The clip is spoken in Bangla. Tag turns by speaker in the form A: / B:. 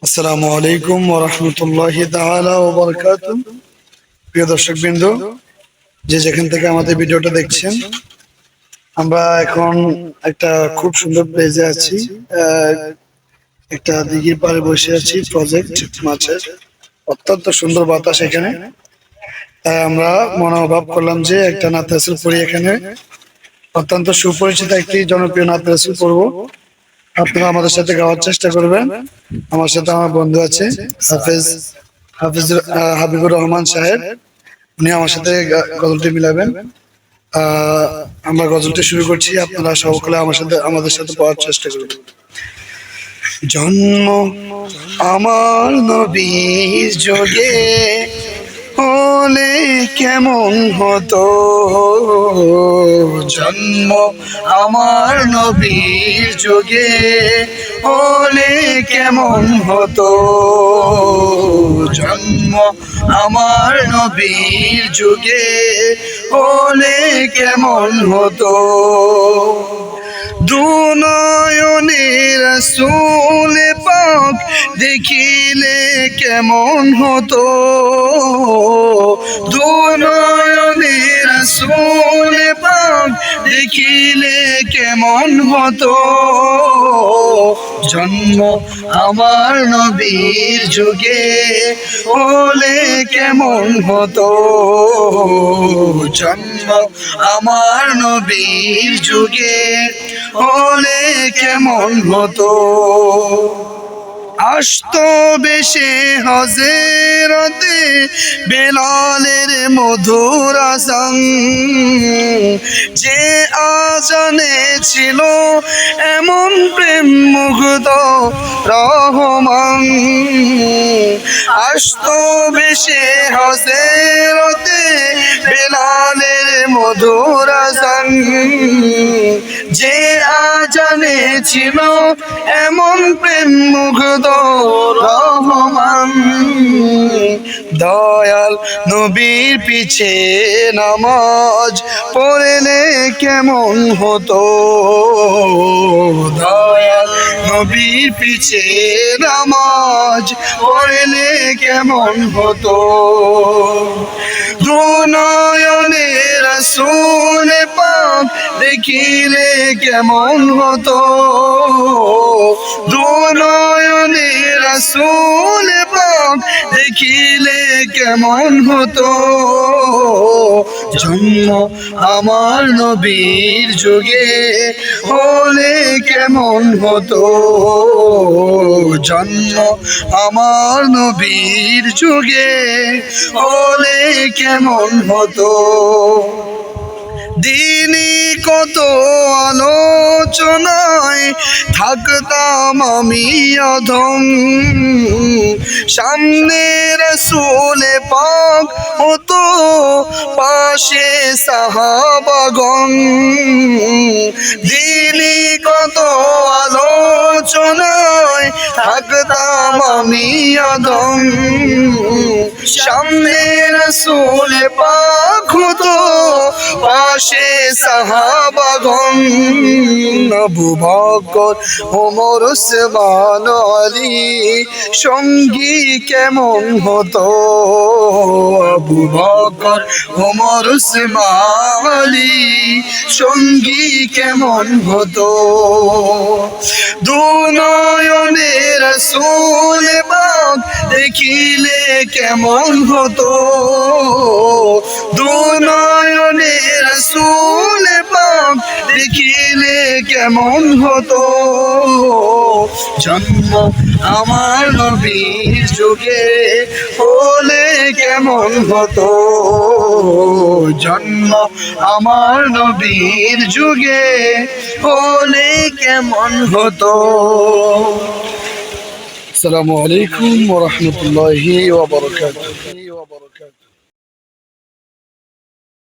A: আসসালামু আলাইকুম ওয়া রাহমাতুল্লাহি তাআলা ওয়া বারাকাতুহু। প্রিয় দর্শকবৃন্দ, যে যেখান থেকে আমাদের ভিডিওটা দেখছেন, আমরা এখন একটা খুব সুন্দর প্লেসে আছি। আহ, একটা দিঘির পাড়ে বসে আছি, প্রজেক্ট মাছের। অত্যন্ত সুন্দর বাতাস এখানে। তাই আমরা মনোভাব করলাম যে একটা নাত রাসূল পড়ি এখানে। অত্যন্ত সুপরিচিত একটি জনপ্রিয় নাত রাসূল পড়বো। আপনারা আমাদের সাথে গাওয়ার চেষ্টা করবেন। আমার সাথে আমার বন্ধু আছে হাফেজ হাফিজ হাবিবুর রহমান সাহেব। উনি আমার সাথে গজলটি মিলাবেন। আহ আমরা গজলটি শুরু করছি, আপনারা সকলে আমাদের সাথে পড়ার চেষ্টা করবেন। জন্ম আমার নবীর যোগে হলে কেমন হতো, জন্ম আমার নবীর যোগে হলে কেমন হতো, জন্ম আমার নবীর যুগে হলে কেমন হতো। দুনয়নে রাসূল পাক দেখিলে কেমন হতো, দুনয়নে রাসূল পাক দেখিলে কেমন হতো, জন্ম আমার নবীর যুগে হলে কেমন হতো, জন্ম আমার নবীর যুগে হলে কেমন হতো। আসতো বেশে হযরতে বেলালের মধুর আযান, যে আজানে ছিল এমন প্রেম মুগ্ধ রহমান। আসতো বেশে হযরতে বেলালের মধুর আযান, যে আজানে ছিল এমন প্রেম মুগ্ধ রহমান। দয়াল নবীর পিছে নামাজ পড়লে কেমন হতো, দয়াল নবীর পিছে নামাজ পড়লে কেমন হতো। দুনয়নে রাসূল পাক দেখিলে কেমন হতো, দুনয়নে রাসূল পাক দেখিলে কেমন হতো, জন্ম আমার নবীর যুগে হলে কেমন হতো, জন্ম আমার নবীর যুগে হলে কেমন হতো। দিনই কত আলোচনায় থাকতাম আমি অধম, সামনে রাসূল পাক হতো পাশে সাহাবাগণ। দিনই কত আলোচনায় থাকতাম আমি অধম, সামনে রাসূল পাক হতো পাশে সাহাবাগণ। আবু বকর ওমর ওসমান আলী সঙ্গী কেমন হতো, আবু বকর ওমর ওসমান আলী সঙ্গী কেমন হতো। দুনয়নে রাসূল পাক দেখিলে কেমন হতো, দুনয়নে রাসূল পাক দেখিলে কেমন হতো, জন্ম আমার নবীর যুগে হলে কেমন হতো, জন্ম আমার নবীর যুগে হলে কেমন হতো। আসসালামু আলাইকুম ওয়া রাহমাতুল্লাহি ওয়া বারাকাতুহু।